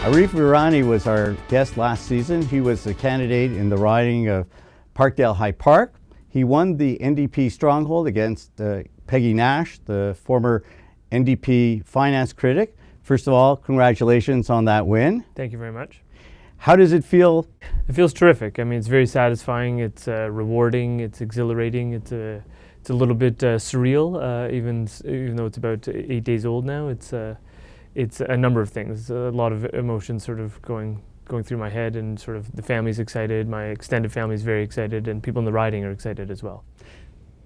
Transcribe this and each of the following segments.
Arif Virani was our guest last season. He was the candidate in the riding of Parkdale High Park. He won the NDP stronghold against Peggy Nash, the former NDP finance critic. First of all, congratulations on that win. Thank you very much. How does it feel? It feels terrific. I mean, it's very satisfying. It's rewarding. It's exhilarating. It's a little bit surreal, even though it's about 8 days old now. It's a number of things. A lot of emotions sort of going through my head, and sort of the family's excited. My extended family's very excited, and people in the riding are excited as well.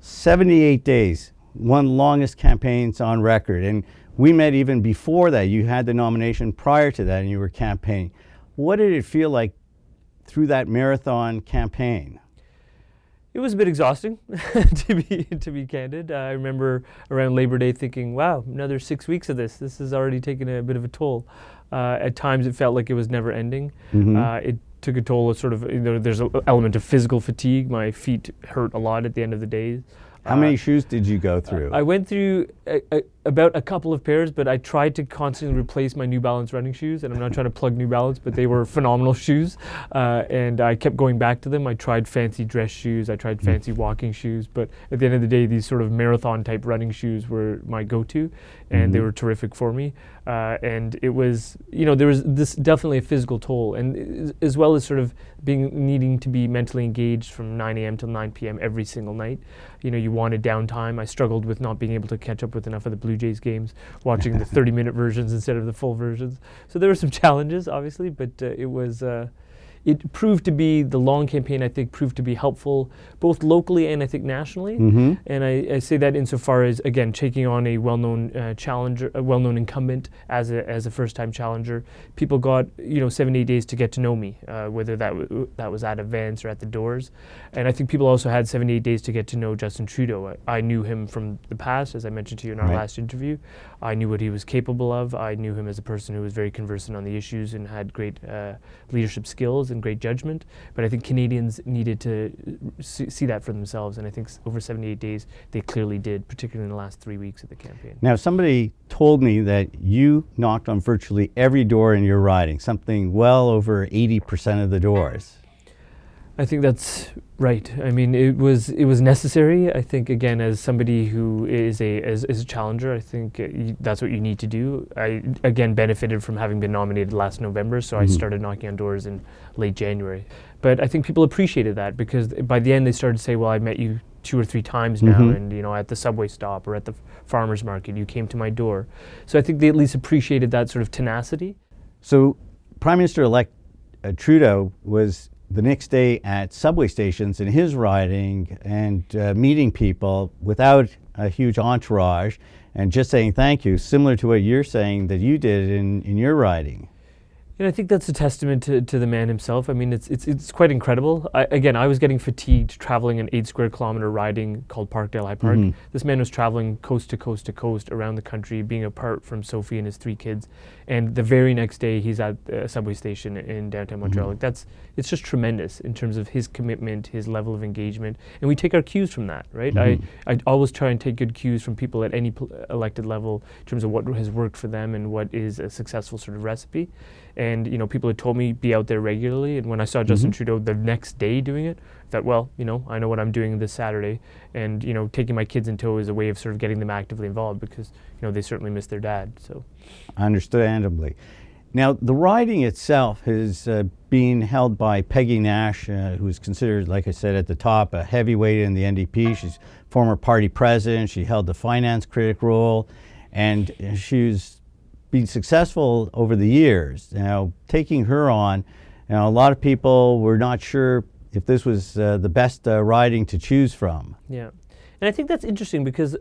78 days, one longest campaigns on record. And we met even before that. You had the nomination prior to that, and you were campaigning. What did it feel like through that marathon campaign? It was a bit exhausting, to be candid. I remember around Labor Day thinking, wow, another 6 weeks of this. This has already taken a bit of a toll. At times it felt like it was never ending. Mm-hmm. It took a toll of sort of, there's an element of physical fatigue. My feet hurt a lot at the end of the day. How many shoes did you go through? I went through about a couple of pairs, but I tried to constantly replace my New Balance running shoes, and I'm not trying to plug New Balance, but they were phenomenal shoes, and I kept going back to them. I tried fancy dress shoes, I tried fancy walking shoes, but at the end of the day, these sort of marathon type running shoes were my go-to, and they were terrific for me. And it was, there was this definitely a physical toll, and as well as sort of needing to be mentally engaged from 9 a.m. till 9 p.m. every single night. You wanted downtime. I struggled with not being able to catch up with enough of the Blue Jays games, watching the 30-minute versions instead of the full versions. So there were some challenges, obviously, but it proved to be, the long campaign, I think, proved to be helpful, both locally and I think nationally. Mm-hmm. And I say that insofar as, again, taking on a well-known challenger, a well-known incumbent as a first-time challenger. People got, 7-8 days to get to know me, whether that was at events or at the doors. And I think people also had 7-8 days to get to know Justin Trudeau. I knew him from the past, as I mentioned to you in our last interview. I knew what he was capable of. I knew him as a person who was very conversant on the issues and had great leadership skills and great judgment, but I think Canadians needed to see that for themselves, and I think over 78 days they clearly did, particularly in the last 3 weeks of the campaign. Now, somebody told me that you knocked on virtually every door in your riding, something well over 80% of the doors. I think that's right. I mean, it was necessary. I think, again, as somebody who is a challenger, I think that's what you need to do. I, again, benefited from having been nominated last November, so I started knocking on doors in late January. But I think people appreciated that, because by the end they started to say, well, I met you 2 or 3 times now, and at the subway stop or at the farmer's market, you came to my door. So I think they at least appreciated that sort of tenacity. So Prime Minister-elect Trudeau was the next day at subway stations in his riding and meeting people without a huge entourage and just saying thank you, similar to what you're saying that you did in your riding. And I think that's a testament to the man himself. I mean, it's quite incredible. I was getting fatigued traveling an 8 square kilometer riding called Parkdale High Park. This man was traveling coast to coast to coast around the country, being apart from Sophie and his 3 kids. And the very next day, he's at a subway station in downtown Montreal. It's just tremendous in terms of his commitment, his level of engagement. And we take our cues from that, right? I always try and take good cues from people at any elected level in terms of what has worked for them and what is a successful sort of recipe. And, people had told me be out there regularly. And when I saw Justin Trudeau the next day doing it, I thought, well, I know what I'm doing this Saturday. And, taking my kids in tow is a way of sort of getting them actively involved, because, they certainly miss their dad. So, understandably. Now, the riding itself is being held by Peggy Nash, who's considered, like I said at the top, a heavyweight in the NDP. She's former party president. She held the finance critic role, and she's been successful over the years. Now, taking her on, a lot of people were not sure if this was the best riding to choose from. Yeah, and I think that's interesting because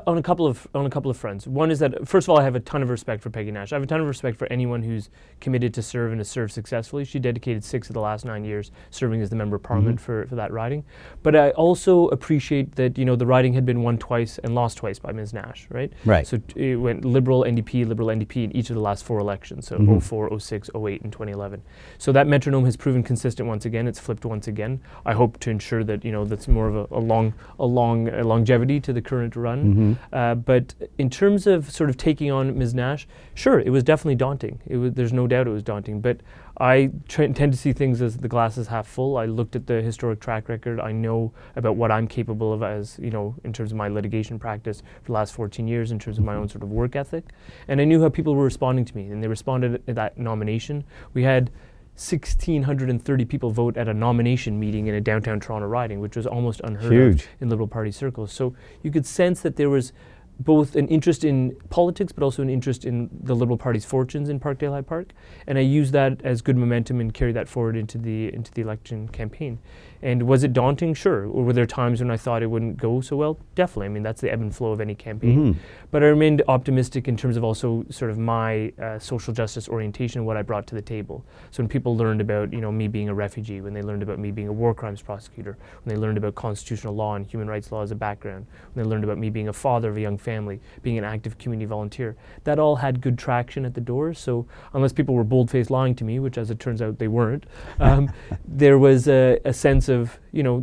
on a couple of fronts. One is that, first of all, I have a ton of respect for Peggy Nash. I have a ton of respect for anyone who's committed to serve and has served successfully. She dedicated 6 of the last 9 years serving as the Member of Parliament for that riding. But I also appreciate that, the riding had been won twice and lost twice by Ms. Nash, right? Right. So it went Liberal NDP in each of the last 4 elections, so 04, 06, 08, and 2011. So that metronome has proven consistent once again. It's flipped once again. I hope to ensure that, that's more of a longevity to the current run. down. But in terms of sort of taking on Ms. Nash, sure, it was definitely daunting. There's no doubt it was daunting. But I tend to see things as the glass is half full. I looked at the historic track record. I know about what I'm capable of as, in terms of my litigation practice for the last 14 years, in terms of my own sort of work ethic. And I knew how people were responding to me. And they responded at that nomination. We had 1,630 people vote at a nomination meeting in a downtown Toronto riding, which was almost unheard of in Liberal Party circles. So you could sense that there was both an interest in politics, but also an interest in the Liberal Party's fortunes in Parkdale High Park, and I used that as good momentum and carried that forward into the election campaign. And was it daunting? Sure. Or were there times when I thought it wouldn't go so well? Definitely. I mean, that's the ebb and flow of any campaign. But I remained optimistic in terms of also sort of my social justice orientation and what I brought to the table. So when people learned about, me being a refugee, when they learned about me being a war crimes prosecutor, when they learned about constitutional law and human rights law as a background, when they learned about me being a father of a young family, being an active community volunteer, that all had good traction at the door. So unless people were bold-faced lying to me, which as it turns out they weren't, there was a sense of,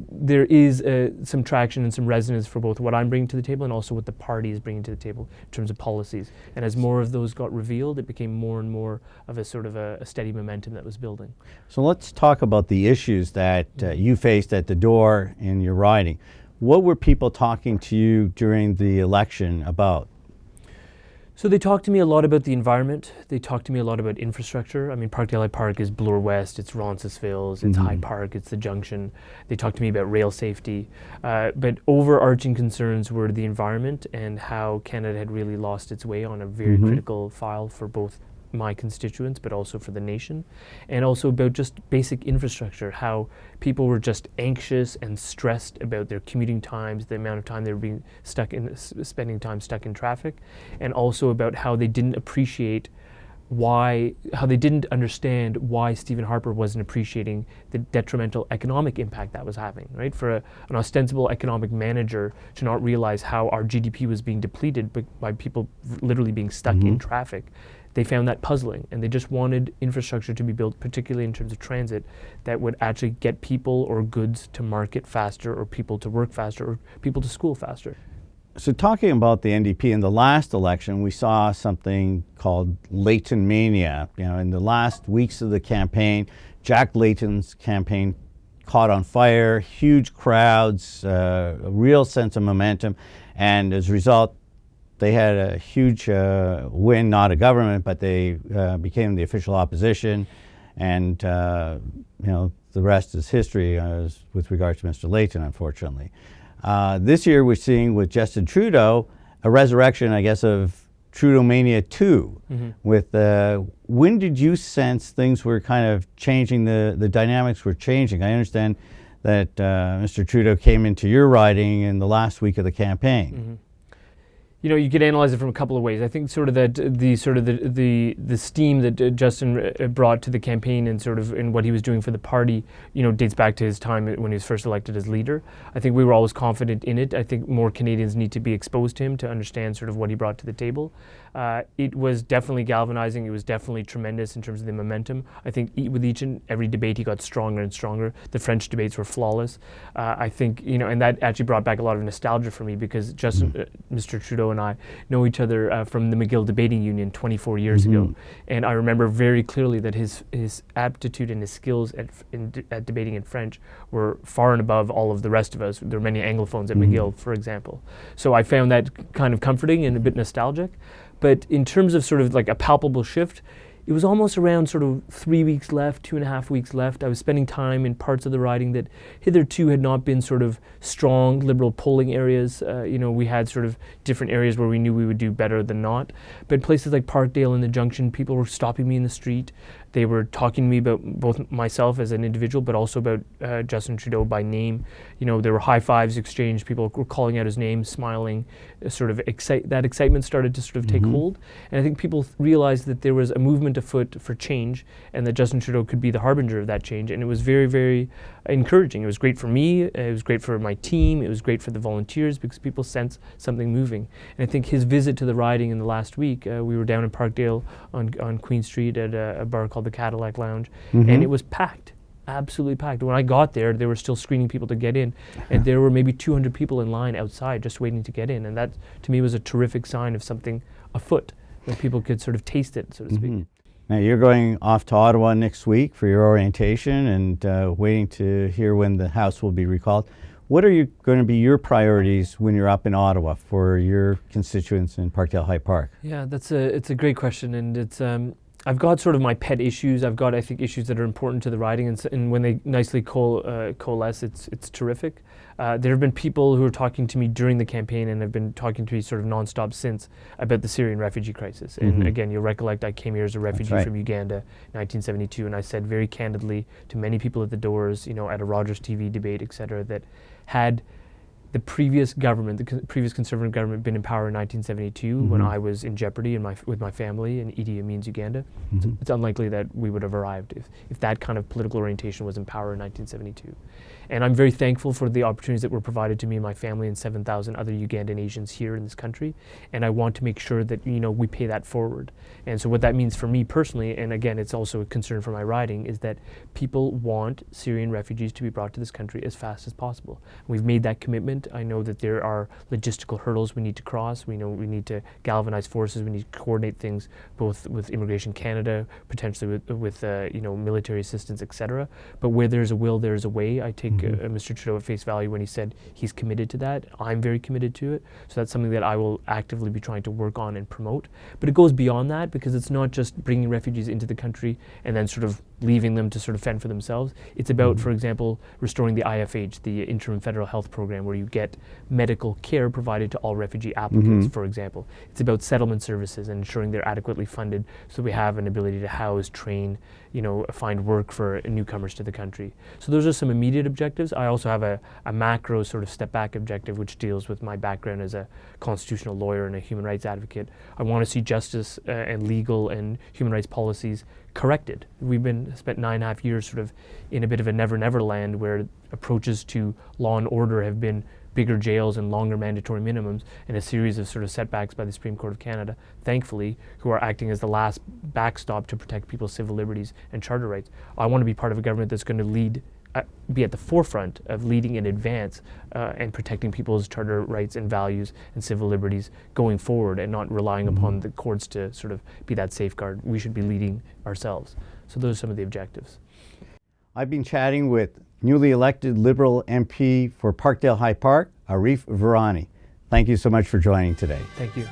there is some traction and some resonance for both what I'm bringing to the table and also what the party is bringing to the table in terms of policies. And as more of those got revealed, it became more and more of a sort of a steady momentum that was building. So let's talk about the issues that you faced at the door in your riding. What were people talking to you during the election about? So they talked to me a lot about the environment. They talked to me a lot about infrastructure. I mean, Parkdale High Park is Bloor West, it's Roncesvalles, it's High Park, it's the Junction. They talked to me about rail safety. But overarching concerns were the environment and how Canada had really lost its way on a very critical file for both my constituents, but also for the nation, and also about just basic infrastructure, how people were just anxious and stressed about their commuting times, the amount of time they were being spending time stuck in traffic, and also about how they didn't appreciate how they didn't understand why Stephen Harper wasn't appreciating the detrimental economic impact that was having, right? For an ostensible economic manager to not realize how our GDP was being depleted by people literally being stuck in traffic. They found that puzzling, and they just wanted infrastructure to be built, particularly in terms of transit, that would actually get people or goods to market faster, or people to work faster, or people to school faster. So talking about the NDP, in the last election, we saw something called Layton mania. In the last weeks of the campaign, Jack Layton's campaign caught on fire, huge crowds, a real sense of momentum, and as a result, they had a huge win, not a government, but they became the official opposition, and the rest is history with regard to Mr. Layton, unfortunately. This year we're seeing with Justin Trudeau a resurrection, I guess, of Trudeau Mania 2. With when did you sense things were kind of changing, the dynamics were changing? I understand that Mr. Trudeau came into your riding in the last week of the campaign. You could analyze it from a couple of ways. I think sort of that the steam that Justin brought to the campaign and sort of in what he was doing for the party, dates back to his time when he was first elected as leader. I think we were always confident in it. I think more Canadians need to be exposed to him to understand sort of what he brought to the table. It was definitely galvanizing. It was definitely tremendous in terms of the momentum. I think with each and every debate, he got stronger and stronger. The French debates were flawless. I think, and that actually brought back a lot of nostalgia for me because Justin, Mr. Trudeau and I know each other from the McGill Debating Union 24 years ago. And I remember very clearly that his aptitude and his skills at debating in French were far and above all of the rest of us. There were many Anglophones at McGill, for example. So I found that kind of comforting and a bit nostalgic. But in terms of sort of like a palpable shift, it was almost around sort of 3 weeks left, 2.5 weeks left. I was spending time in parts of the riding that hitherto had not been sort of strong Liberal polling areas. We had sort of different areas where we knew we would do better than not. But places like Parkdale and the Junction, people were stopping me in the street. They were talking to me about both myself as an individual, but also about Justin Trudeau by name. There were high fives exchanged. People were calling out his name, smiling. That excitement started to sort of take hold. And I think people realized that there was a movement afoot for change, and that Justin Trudeau could be the harbinger of that change. And it was very, very encouraging. It was great for me. It was great for my team. It was great for the volunteers because people sensed something moving. And I think his visit to the riding in the last week, we were down in Parkdale on Queen Street at a bar called the Cadillac Lounge, and it was packed. absolutely packed. When I got there, they were still screening people to get in, and there were maybe 200 people in line outside just waiting to get in, and that to me was a terrific sign of something afoot, that people could sort of taste it, so to speak. Now you're going off to Ottawa next week for your orientation and waiting to hear when the House will be recalled. What are going to be your priorities when you're up in Ottawa for your constituents in Parkdale High Park? Yeah, it's a great question, and it's I've got sort of my pet issues. I've got, I think, issues that are important to the riding, and when they nicely coalesce, it's terrific. There have been people who are talking to me during the campaign and have been talking to me sort of nonstop since about the Syrian refugee crisis. And again, you'll recollect I came here as a refugee from Uganda in 1972, and I said very candidly to many people at the doors, at a Rogers TV debate, etc., that had the previous government, the previous Conservative government, been in power in 1972 when I was in jeopardy with my family in Idi Amin's Uganda, it's unlikely that we would have arrived if that kind of political orientation was in power in 1972. And I'm very thankful for the opportunities that were provided to me and my family and 7,000 other Ugandan Asians here in this country. And I want to make sure that, we pay that forward. And so what that means for me personally, and again, it's also a concern for my riding, is that people want Syrian refugees to be brought to this country as fast as possible. We've made that commitment. I know that there are logistical hurdles we need to cross. We know we need to galvanize forces. We need to coordinate things both with Immigration Canada, potentially with military assistance, etc. But where there's a will, there's a way. I take Mr. Trudeau at face value when he said he's committed to that. I'm very committed to it. So that's something that I will actively be trying to work on and promote. But it goes beyond that, because it's not just bringing refugees into the country and then sort of leaving them to sort of fend for themselves. It's about, for example, restoring the IFH, the Interim Federal Health Program, where you get medical care provided to all refugee applicants, for example. It's about settlement services and ensuring they're adequately funded so we have an ability to house, train, find work for newcomers to the country. So those are some immediate objectives. I also have a macro sort of step back objective, which deals with my background as a constitutional lawyer and a human rights advocate. I want to see justice and legal and human rights policies corrected. We've spent 9.5 years sort of in a bit of a never land where approaches to law and order have been bigger jails and longer mandatory minimums, and a series of sort of setbacks by the Supreme Court of Canada, thankfully, who are acting as the last backstop to protect people's civil liberties and charter rights. I want to be part of a government that's going to be at the forefront of leading in advance and protecting people's charter rights and values and civil liberties going forward, and not relying upon the courts to sort of be that safeguard. We should be leading ourselves. So those are some of the objectives. I've been chatting with newly elected Liberal MP for Parkdale High Park, Arif Virani. Thank you so much for joining today. Thank you.